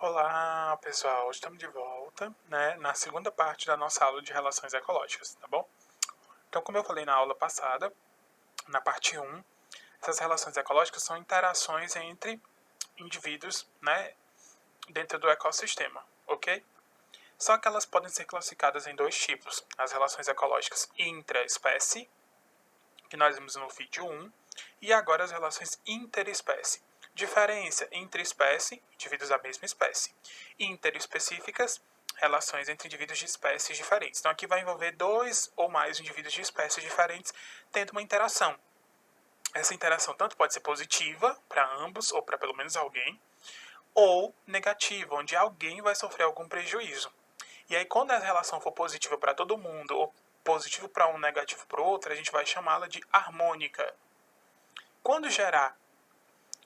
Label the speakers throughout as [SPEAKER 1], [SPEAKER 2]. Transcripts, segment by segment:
[SPEAKER 1] Olá, pessoal. Estamos de volta, né, na segunda parte da nossa aula de relações ecológicas, tá bom? Então, como eu falei na aula passada, na parte um, essas relações ecológicas são interações entre indivíduos, né, dentro do ecossistema, ok? Só que elas podem ser classificadas em dois tipos: as relações ecológicas intraespécie, que nós vimos no vídeo um, e agora as relações interespécie. Diferença entre espécie, indivíduos da mesma espécie, e interespecíficas, relações entre indivíduos de espécies diferentes. Então aqui vai envolver dois ou mais indivíduos de espécies diferentes tendo uma interação. Essa interação tanto pode ser positiva para ambos ou para pelo menos alguém, ou negativa, onde alguém vai sofrer algum prejuízo. E aí quando a relação for positiva para todo mundo ou positivo para um, negativo para o outro, a gente vai chamá-la de harmônica. Quando gerar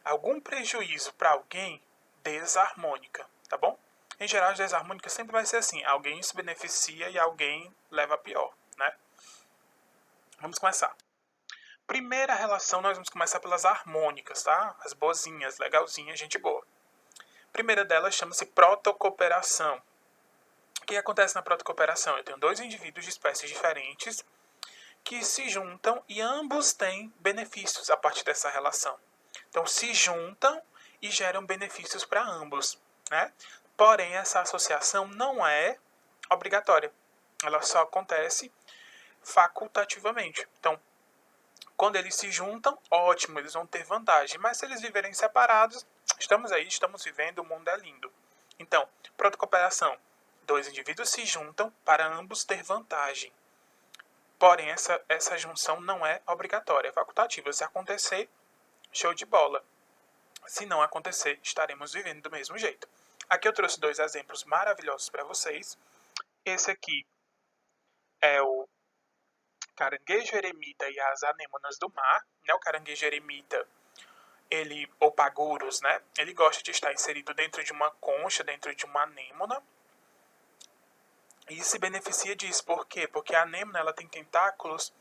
[SPEAKER 1] algum prejuízo para alguém, desarmônica, tá bom? Em geral, as desarmônicas sempre vai ser assim: alguém se beneficia e alguém leva a pior, né? Vamos começar. Primeira relação, nós vamos começar pelas harmônicas, tá? As boazinhas, legalzinhas, gente boa. Primeira delas chama-se protocooperação. O que acontece na protocooperação? Eu tenho dois indivíduos de espécies diferentes que se juntam e ambos têm benefícios a partir dessa relação. Então, se juntam e geram benefícios para ambos, né? Porém, essa associação não é obrigatória. Ela só acontece facultativamente. Então, quando eles se juntam, ótimo, eles vão ter vantagem. Mas se eles viverem separados, estamos aí, estamos vivendo, o mundo é lindo. Então, protocooperação. Dois indivíduos se juntam para ambos ter vantagem. Porém, essa junção não é obrigatória, é facultativa. Se acontecer, show de bola. Se não acontecer, estaremos vivendo do mesmo jeito. Aqui eu trouxe dois exemplos maravilhosos para vocês. Esse aqui é o caranguejo eremita e as anêmonas do mar. O caranguejo eremita, ele, ou pagurus, né? Ele gosta de estar inserido dentro de uma concha, dentro de uma anêmona. E se beneficia disso. Por quê? Porque a anêmona ela tem tentáculos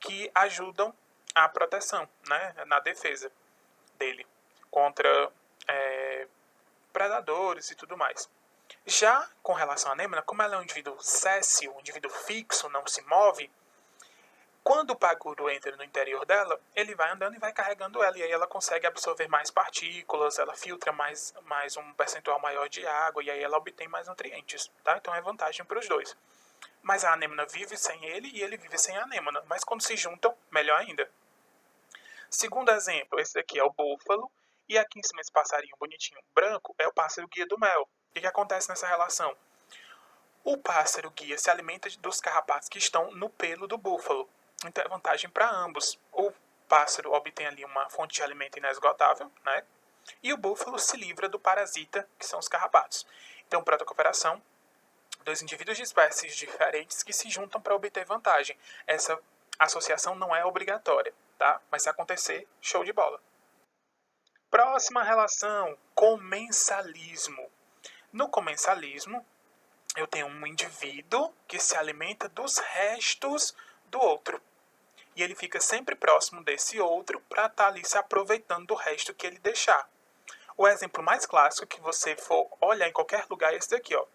[SPEAKER 1] que ajudam a proteção, né? Na defesa dele contra predadores e tudo mais. Já com relação à anêmona, como ela é um indivíduo céssio, um indivíduo fixo, não se move, quando o paguro entra no interior dela, ele vai andando e vai carregando ela, e aí ela consegue absorver mais partículas, ela filtra mais um percentual maior de água, e aí ela obtém mais nutrientes, tá? Então é vantagem para os dois. Mas a anêmona vive sem ele e ele vive sem a anêmona, mas quando se juntam, melhor ainda. Segundo exemplo, esse aqui é o búfalo, e aqui em cima esse passarinho bonitinho branco é o pássaro guia do mel. O que acontece nessa relação? O pássaro guia se alimenta dos carrapatos que estão no pelo do búfalo. Então é vantagem para ambos. O pássaro obtém ali uma fonte de alimento inesgotável, né? E o búfalo se livra do parasita, que são os carrapatos. Então, protocooperação, dois indivíduos de espécies diferentes que se juntam para obter vantagem. Essa associação não é obrigatória, tá? Mas se acontecer, show de bola. Próxima relação, comensalismo. No comensalismo, eu tenho um indivíduo que se alimenta dos restos do outro. E ele fica sempre próximo desse outro para estar ali se aproveitando do resto que ele deixar. O exemplo mais clássico que você for olhar em qualquer lugar é esse daqui, ó.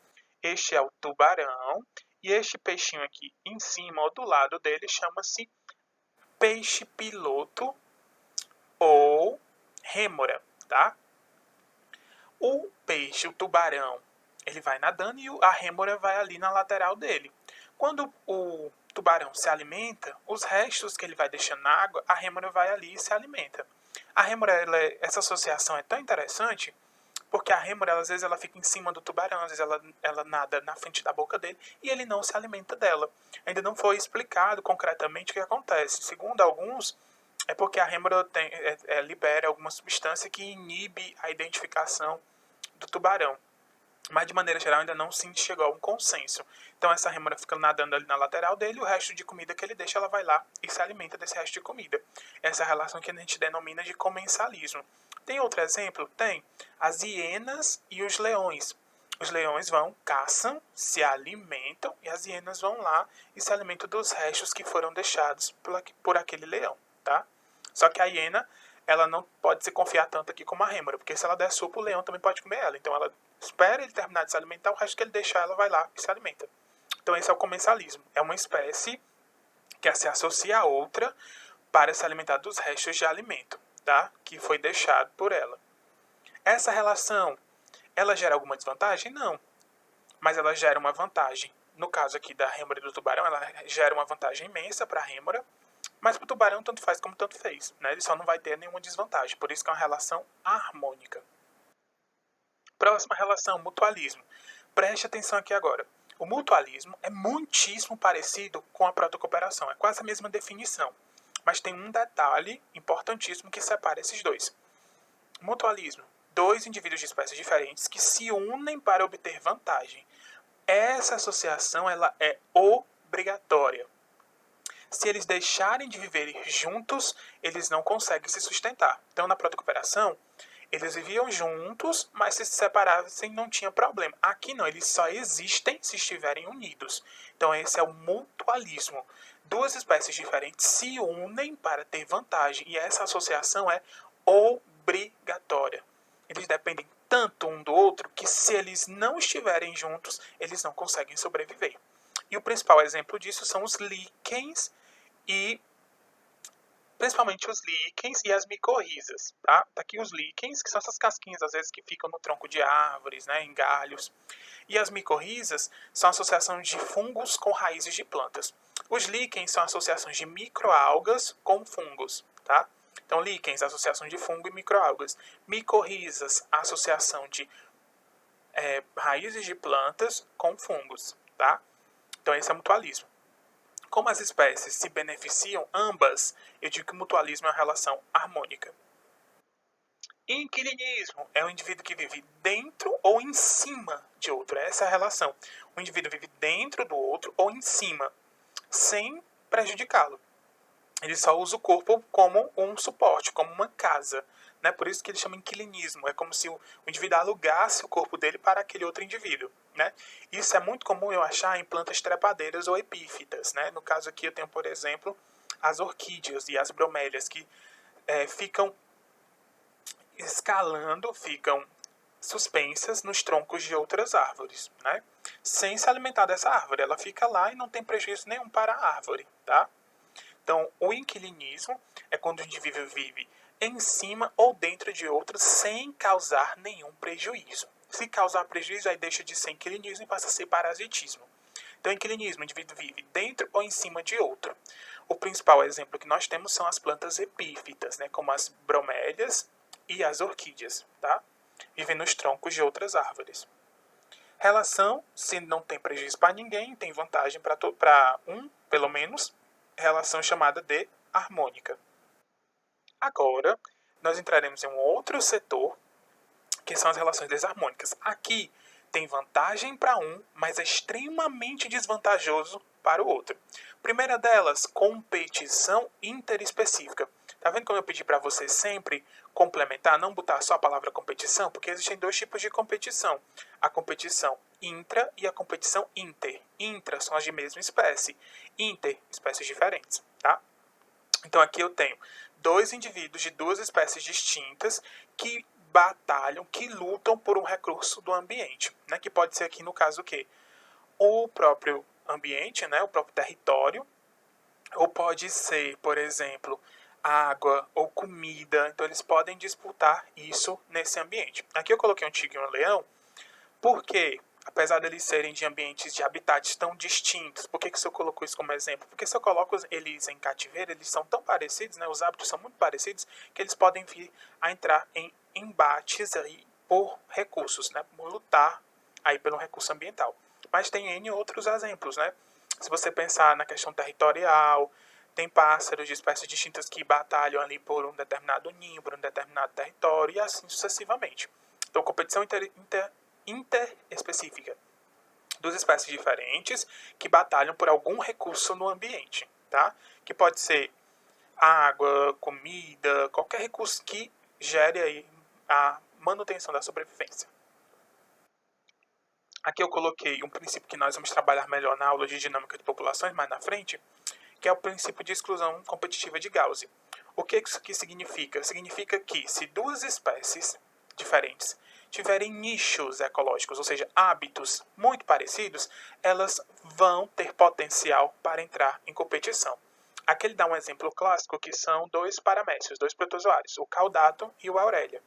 [SPEAKER 1] Este é o tubarão e este peixinho aqui em cima ou do lado dele chama-se peixe piloto ou rêmora, tá? O peixe, o tubarão, ele vai nadando e a rêmora vai ali na lateral dele. Quando o tubarão se alimenta, os restos que ele vai deixando na água, a rêmora vai ali e se alimenta. A rêmora, essa associação é tão interessante porque a rêmora, às vezes, ela fica em cima do tubarão, às vezes ela nada na frente da boca dele e ele não se alimenta dela. Ainda não foi explicado concretamente o que acontece. Segundo alguns, é porque a rêmora libera alguma substância que inibe a identificação do tubarão. Mas, de maneira geral, ainda não se chegou a um consenso. Então, essa rêmora fica nadando ali na lateral dele, e o resto de comida que ele deixa, ela vai lá e se alimenta desse resto de comida. Essa é a relação que a gente denomina de comensalismo. Tem outro exemplo? Tem. As hienas e os leões. Os leões vão, caçam, se alimentam, e as hienas vão lá e se alimentam dos restos que foram deixados por aquele leão, tá? Só que a hiena, ela não pode se confiar tanto aqui como a rêmora, porque se ela der sopa, o leão também pode comer ela. Então ela espera ele terminar de se alimentar, o resto que ele deixar, ela vai lá e se alimenta. Então esse é o comensalismo. É uma espécie que se associa a outra para se alimentar dos restos de alimento, tá? Que foi deixado por ela. Essa relação, ela gera alguma desvantagem? Não. Mas ela gera uma vantagem. No caso aqui da rêmora e do tubarão, ela gera uma vantagem imensa para a rêmora, mas para o tubarão tanto faz como tanto fez. Né? Ele só não vai ter nenhuma desvantagem. Por isso que é uma relação harmônica. Próxima relação, mutualismo. Preste atenção aqui agora. O mutualismo é muitíssimo parecido com a protocooperação. É quase a mesma definição. Mas tem um detalhe importantíssimo que separa esses dois. Mutualismo. Dois indivíduos de espécies diferentes que se unem para obter vantagem. Essa associação ela é obrigatória. Se eles deixarem de viver juntos, eles não conseguem se sustentar. Então, na protocooperação, eles viviam juntos, mas se separassem não tinha problema. Aqui não, eles só existem se estiverem unidos. Então, esse é o mutualismo. Duas espécies diferentes se unem para ter vantagem, e essa associação é obrigatória. Eles dependem tanto um do outro que se eles não estiverem juntos, eles não conseguem sobreviver. E o principal exemplo disso são os líquens e principalmente os líquens e as micorrizas, tá? Tá aqui os líquens, que são essas casquinhas às vezes que ficam no tronco de árvores, né, em galhos. E as micorrizas são associações de fungos com raízes de plantas. Os líquens são associações de microalgas com fungos, tá? Então, líquens, associação de fungo e microalgas. Micorrizas, associação de raízes de plantas com fungos, tá? Então, esse é o mutualismo. Como as espécies se beneficiam ambas, eu digo que o mutualismo é uma relação harmônica. Inquilinismo é um indivíduo que vive dentro ou em cima de outro. Essa é a relação. O indivíduo vive dentro do outro ou em cima, sem prejudicá-lo. Ele só usa o corpo como um suporte, como uma casa. Né? Por isso que ele chama inquilinismo. É como se o indivíduo alugasse o corpo dele para aquele outro indivíduo. Né? Isso é muito comum eu achar em plantas trepadeiras ou epífitas. Né? No caso aqui eu tenho, por exemplo, as orquídeas e as bromélias que ficam escalando, ficam suspensas nos troncos de outras árvores, né? Sem se alimentar dessa árvore. Ela fica lá e não tem prejuízo nenhum para a árvore, tá? Então, o inquilinismo é quando o indivíduo vive em cima ou dentro de outro sem causar nenhum prejuízo. Se causar prejuízo, aí deixa de ser inquilinismo e passa a ser parasitismo. Então, inquilinismo, o indivíduo vive dentro ou em cima de outro. O principal exemplo que nós temos são as plantas epífitas, né, como as bromélias e as orquídeas, tá? Vivem nos troncos de outras árvores. Relação, se não tem prejuízo para ninguém, tem vantagem para um, pelo menos, relação chamada de harmônica. Agora, nós entraremos em um outro setor, que são as relações desarmônicas. Aqui tem vantagem para um, mas é extremamente desvantajoso para o outro. Primeira delas, competição interespecífica. Tá vendo como eu pedi para você sempre complementar, não botar só a palavra competição? Porque existem dois tipos de competição. A competição intra e a competição inter. Intra são as de mesma espécie. Inter, espécies diferentes, tá? Então aqui eu tenho dois indivíduos de duas espécies distintas que batalham, que lutam por um recurso do ambiente, né? Que pode ser aqui no caso o quê? O próprio ambiente, né? O próprio território, ou pode ser, por exemplo, água ou comida. Então eles podem disputar isso nesse ambiente. Aqui eu coloquei um tigre e um leão, porque apesar deles serem de ambientes de habitats tão distintos, por que eu coloco isso como exemplo? Porque se eu coloco eles em cativeiro, eles são tão parecidos, né, os hábitos são muito parecidos, que eles podem vir a entrar em embates aí por recursos, né, por lutar aí pelo recurso ambiental. Mas tem N outros exemplos, né? Se você pensar na questão territorial, tem pássaros de espécies distintas que batalham ali por um determinado ninho, por um determinado território, e assim sucessivamente. Então, competição interespecífica. Duas espécies diferentes que batalham por algum recurso no ambiente, tá? Que pode ser água, comida, qualquer recurso que gere aí a manutenção da sobrevivência. Aqui eu coloquei um princípio que nós vamos trabalhar melhor na aula de dinâmica de populações mais na frente, que é o princípio de exclusão competitiva de Gauss. O que isso aqui significa? Significa que se duas espécies diferentes tiverem nichos ecológicos, ou seja, hábitos muito parecidos, elas vão ter potencial para entrar em competição. Aqui ele dá um exemplo clássico que são dois paramécios, dois protozoários, o caudato e o aurélia.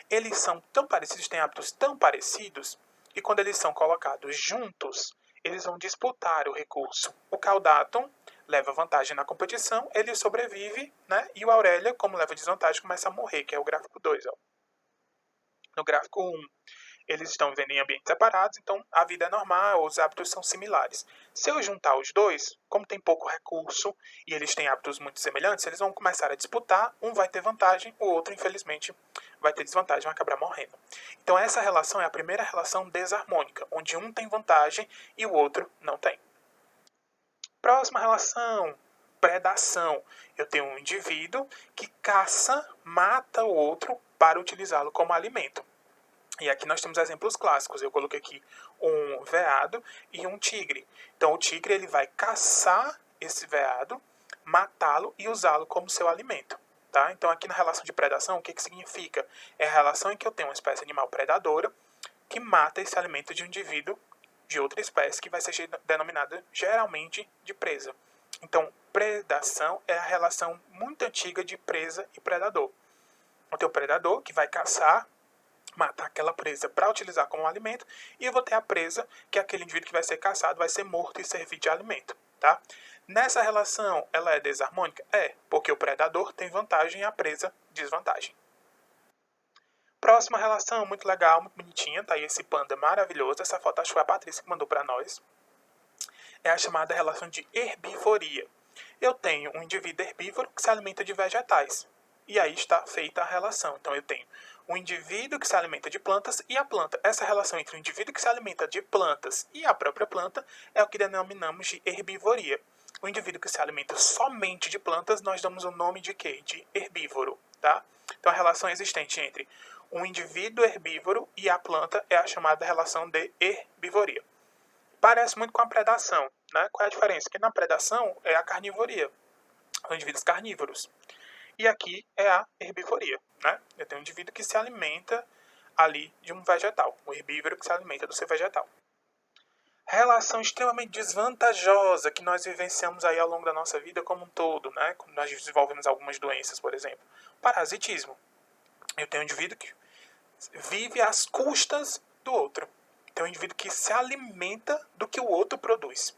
[SPEAKER 1] Eles são tão parecidos, têm hábitos tão parecidos, e quando eles são colocados juntos, eles vão disputar o recurso. O caudato leva vantagem na competição, ele sobrevive, né? E o aurélia, como leva desvantagem, começa a morrer, que é o gráfico 2. Ó. No gráfico 1, eles estão vivendo em ambientes separados, então a vida é normal, os hábitos são similares. Se eu juntar os dois, como tem pouco recurso e eles têm hábitos muito semelhantes, eles vão começar a disputar, um vai ter vantagem, o outro, infelizmente, vai ter desvantagem, vai acabar morrendo. Então essa relação é a primeira relação desarmônica, onde um tem vantagem e o outro não tem. Próxima relação, predação. Eu tenho um indivíduo que caça, mata o outro para utilizá-lo como alimento. E aqui nós temos exemplos clássicos. Eu coloquei aqui um veado e um tigre. Então o tigre ele vai caçar esse veado, matá-lo e usá-lo como seu alimento. Tá? Então aqui na relação de predação, o que significa? É a relação em que eu tenho uma espécie animal predadora que mata esse alimento de um indivíduo de outra espécie que vai ser denominada geralmente de presa. Então, predação é a relação muito antiga de presa e predador. Eu tenho o predador que vai caçar, matar aquela presa para utilizar como alimento, e eu vou ter a presa, que é aquele indivíduo que vai ser caçado, vai ser morto e servir de alimento. Tá? Nessa relação, ela é desarmônica? É, porque o predador tem vantagem e a presa desvantagem. Próxima relação, muito legal, muito bonitinha, tá aí esse panda maravilhoso, essa foto acho que foi a Patrícia que mandou para nós. É a chamada relação de herbivoria. Eu tenho um indivíduo herbívoro que se alimenta de vegetais. E aí está feita a relação. Então eu tenho um indivíduo que se alimenta de plantas e a planta. Essa relação entre o indivíduo que se alimenta de plantas e a própria planta é o que denominamos de herbivoria. O indivíduo que se alimenta somente de plantas, nós damos o nome de quê? De herbívoro, tá? Então a relação existente entre um indivíduo herbívoro e a planta é a chamada relação de herbivoria. Parece muito com a predação, né? Qual é a diferença? Que na predação é a carnivoria, são indivíduos carnívoros. E aqui é a herbivoria, né? Eu tenho um indivíduo que se alimenta ali de um vegetal, um herbívoro que se alimenta do seu vegetal. Relação extremamente desvantajosa que nós vivenciamos aí ao longo da nossa vida como um todo, né? Quando nós desenvolvemos algumas doenças, por exemplo. Parasitismo. Eu tenho um indivíduo que vive às custas do outro. Tem um indivíduo que se alimenta do que o outro produz.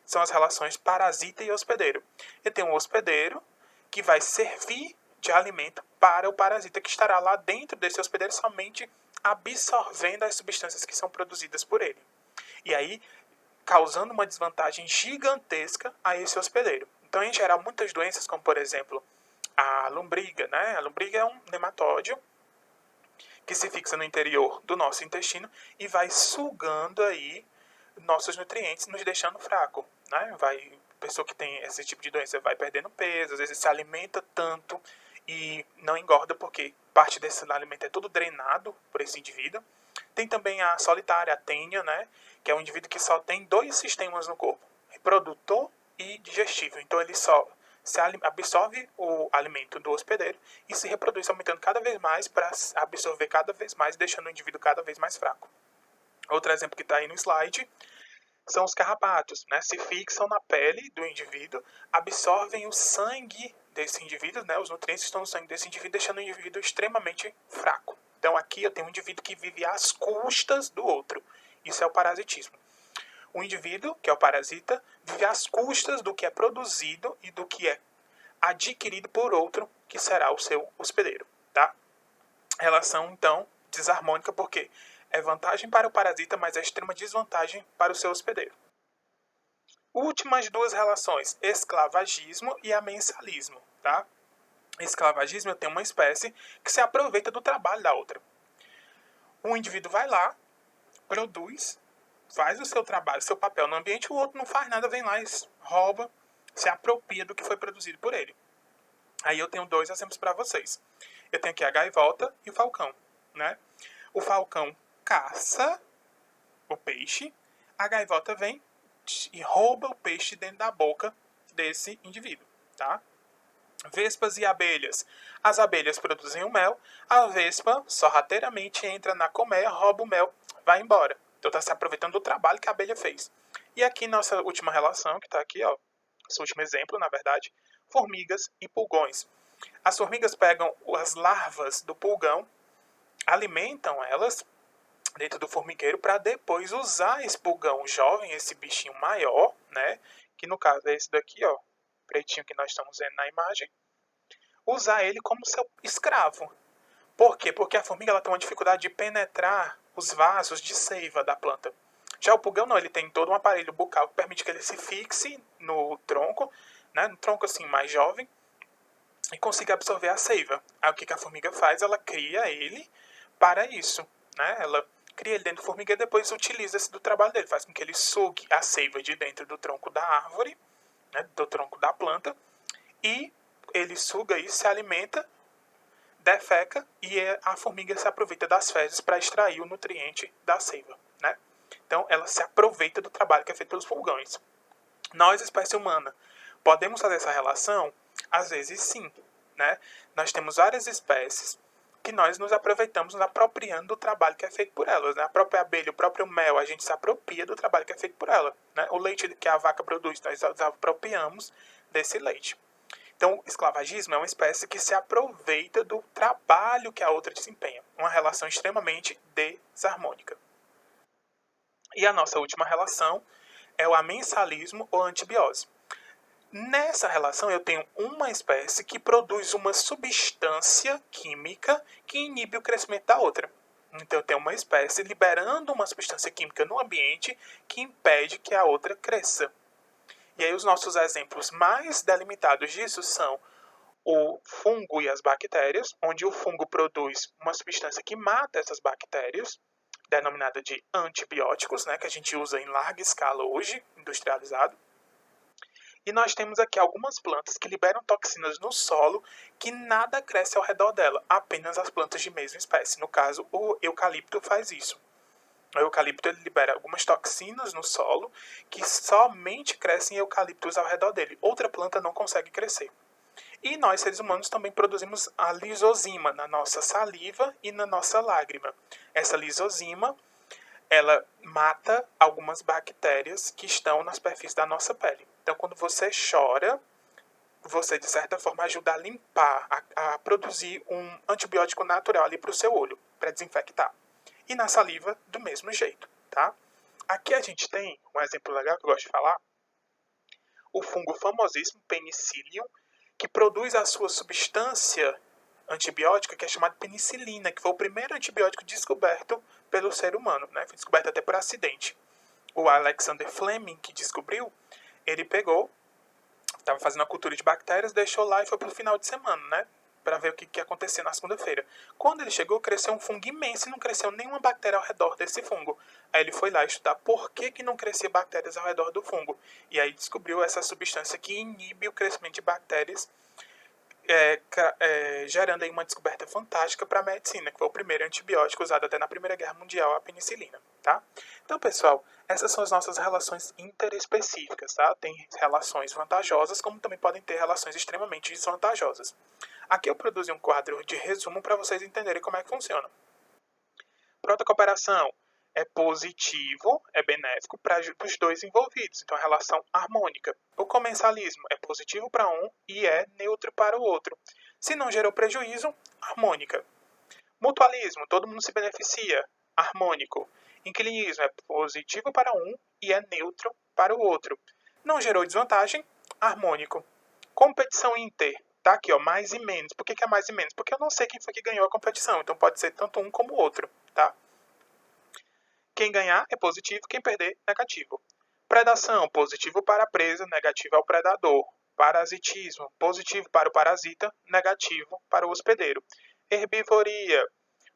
[SPEAKER 1] São as relações parasita e hospedeiro. Eu tenho um hospedeiro que vai servir de alimento para o parasita que estará lá dentro desse hospedeiro somente absorvendo as substâncias que são produzidas por ele. E aí, causando uma desvantagem gigantesca a esse hospedeiro. Então, em geral, muitas doenças, como por exemplo a lombriga, né? A lombriga é um nematóide que se fixa no interior do nosso intestino e vai sugando aí nossos nutrientes, nos deixando fraco, né? A pessoa que tem esse tipo de doença vai perdendo peso, às vezes se alimenta tanto e não engorda porque parte desse alimento é todo drenado por esse indivíduo. Tem também a solitária, a tênia, né? Que é um indivíduo que só tem dois sistemas no corpo, reprodutor e digestivo. Então ele só se absorve o alimento do hospedeiro e se reproduz aumentando cada vez mais para absorver cada vez mais, deixando o indivíduo cada vez mais fraco. Outro exemplo que está aí no slide são os carrapatos, né? Se fixam na pele do indivíduo, absorvem o sangue desse indivíduo, né? Os nutrientes estão no sangue desse indivíduo, deixando o indivíduo extremamente fraco. Então aqui eu tenho um indivíduo que vive às custas do outro. Isso é o parasitismo. O indivíduo, que é o parasita, vive às custas do que é produzido e do que é adquirido por outro, que será o seu hospedeiro, tá? Relação, então, desarmônica, porque é vantagem para o parasita, mas é extrema desvantagem para o seu hospedeiro. Últimas duas relações, esclavagismo e amensalismo, tá? Esclavagismo, eu tenho uma espécie que se aproveita do trabalho da outra. Um indivíduo vai lá, produz, faz o seu trabalho, o seu papel no ambiente, o outro não faz nada, vem lá e rouba, se apropria do que foi produzido por ele. Aí eu tenho dois exemplos para vocês. Eu tenho aqui a gaivota e o falcão, né? O falcão caça o peixe, a gaivota vem e rouba o peixe dentro da boca desse indivíduo, tá? Vespas e abelhas. As abelhas produzem o mel, a vespa sorrateiramente entra na colmeia, rouba o mel, vai embora. Então está se aproveitando do trabalho que a abelha fez. E aqui nossa última relação, que está aqui, ó, esse último exemplo, na verdade, formigas e pulgões. As formigas pegam as larvas do pulgão, alimentam elas dentro do formigueiro para depois usar esse pulgão jovem, esse bichinho maior, né? Que no caso é esse daqui, ó, pretinho que nós estamos vendo na imagem, usar ele como seu escravo. Por quê? Porque a formiga ela tem uma dificuldade de penetrar os vasos de seiva da planta. Já o pulgão não, ele tem todo um aparelho bucal que permite que ele se fixe no tronco, né, no tronco assim mais jovem, e consiga absorver a seiva. Aí o que a formiga faz? Ela cria ele para isso. Né? Ela cria ele dentro do formigueiro e depois utiliza-se do trabalho dele. Faz com que ele sugue a seiva de dentro do tronco da árvore, né, do tronco da planta, e ele suga e se alimenta, defeca, e a formiga se aproveita das fezes para extrair o nutriente da seiva. Né? Então ela se aproveita do trabalho que é feito pelos pulgões. Nós, espécie humana, podemos fazer essa relação? Às vezes sim. Né? Nós temos várias espécies que nós nos aproveitamos, nos apropriando do trabalho que é feito por elas. Né? A própria abelha, o próprio mel, a gente se apropria do trabalho que é feito por ela. Né? O leite que a vaca produz, nós nos apropriamos desse leite. Então, o esclavagismo é uma espécie que se aproveita do trabalho que a outra desempenha. Uma relação extremamente desarmônica. E a nossa última relação é o amensalismo ou antibiose. Nessa relação, eu tenho uma espécie que produz uma substância química que inibe o crescimento da outra. Então, eu tenho uma espécie liberando uma substância química no ambiente que impede que a outra cresça. E aí, os nossos exemplos mais delimitados disso são o fungo e as bactérias, onde o fungo produz uma substância que mata essas bactérias, denominada de antibióticos, né, que a gente usa em larga escala hoje, industrializado. E nós temos aqui algumas plantas que liberam toxinas no solo que nada cresce ao redor dela, apenas as plantas de mesma espécie. No caso, o eucalipto faz isso. O eucalipto ele libera algumas toxinas no solo que somente crescem eucaliptos ao redor dele. Outra planta não consegue crescer. E nós, seres humanos, também produzimos a lisozima na nossa saliva e na nossa lágrima. Essa lisozima ela mata algumas bactérias que estão na superfície da nossa pele. Então, quando você chora, você, de certa forma, ajuda a limpar, a produzir um antibiótico natural ali para o seu olho, para desinfectar. E na saliva, do mesmo jeito, tá? Aqui a gente tem um exemplo legal que eu gosto de falar. O fungo famosíssimo, Penicillium, que produz a sua substância antibiótica que é chamada penicilina, que foi o primeiro antibiótico descoberto pelo ser humano, né? Foi descoberto até por acidente. O Alexander Fleming, que descobriu, ele pegou, estava fazendo a cultura de bactérias, deixou lá e foi pro final de semana, né? Para ver o que acontecia na segunda-feira. Quando ele chegou, cresceu um fungo imenso e não cresceu nenhuma bactéria ao redor desse fungo. Aí ele foi lá estudar por que não crescia bactérias ao redor do fungo. E aí descobriu essa substância que inibe o crescimento de bactérias, gerando aí uma descoberta fantástica para a medicina, que foi o primeiro antibiótico usado até na Primeira Guerra Mundial, a penicilina, tá? Então, pessoal, essas são as nossas relações interespecíficas, tá? Tem relações vantajosas, como também podem ter relações extremamente desvantajosas. Aqui eu produzi um quadro de resumo para vocês entenderem como é que funciona. Protocooperação é positivo, é benéfico para os dois envolvidos, então a relação harmônica. O comensalismo é positivo para um e é neutro para o outro. Se não gerou prejuízo, harmônica. Mutualismo, todo mundo se beneficia, harmônico. Inquilinismo é positivo para um e é neutro para o outro. Não gerou desvantagem, harmônico. Competição inter, tá aqui, ó, mais e menos. Por que é mais e menos? Porque eu não sei quem foi que ganhou a competição, então pode ser tanto um como o outro, tá? Quem ganhar é positivo, quem perder, negativo. Predação, positivo para a presa, negativo ao predador. Parasitismo, positivo para o parasita, negativo para o hospedeiro. Herbivoria,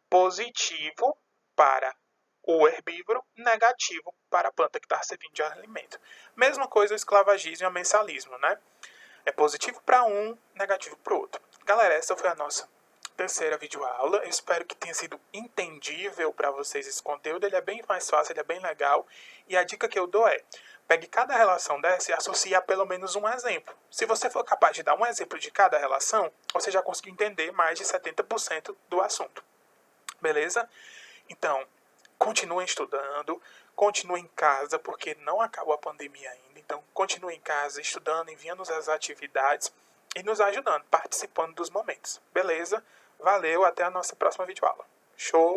[SPEAKER 1] positivo para o herbívoro, negativo para a planta que está servindo de alimento. Mesma coisa o esclavagismo e o mensalismo, né? É positivo para um, negativo para o outro. Galera, essa foi a nossa terceira videoaula. Eu espero que tenha sido entendível para vocês esse conteúdo. Ele é bem mais fácil, ele é bem legal. E a dica que eu dou é: pegue cada relação dessa e associe a pelo menos um exemplo. Se você for capaz de dar um exemplo de cada relação, você já conseguiu entender mais de 70% do assunto. Beleza? Então, continuem estudando, continuem em casa, porque não acabou a pandemia ainda. Então, continuem em casa, estudando, enviando as atividades e nos ajudando, participando dos momentos. Beleza? Valeu, até a nossa próxima videoaula. Show!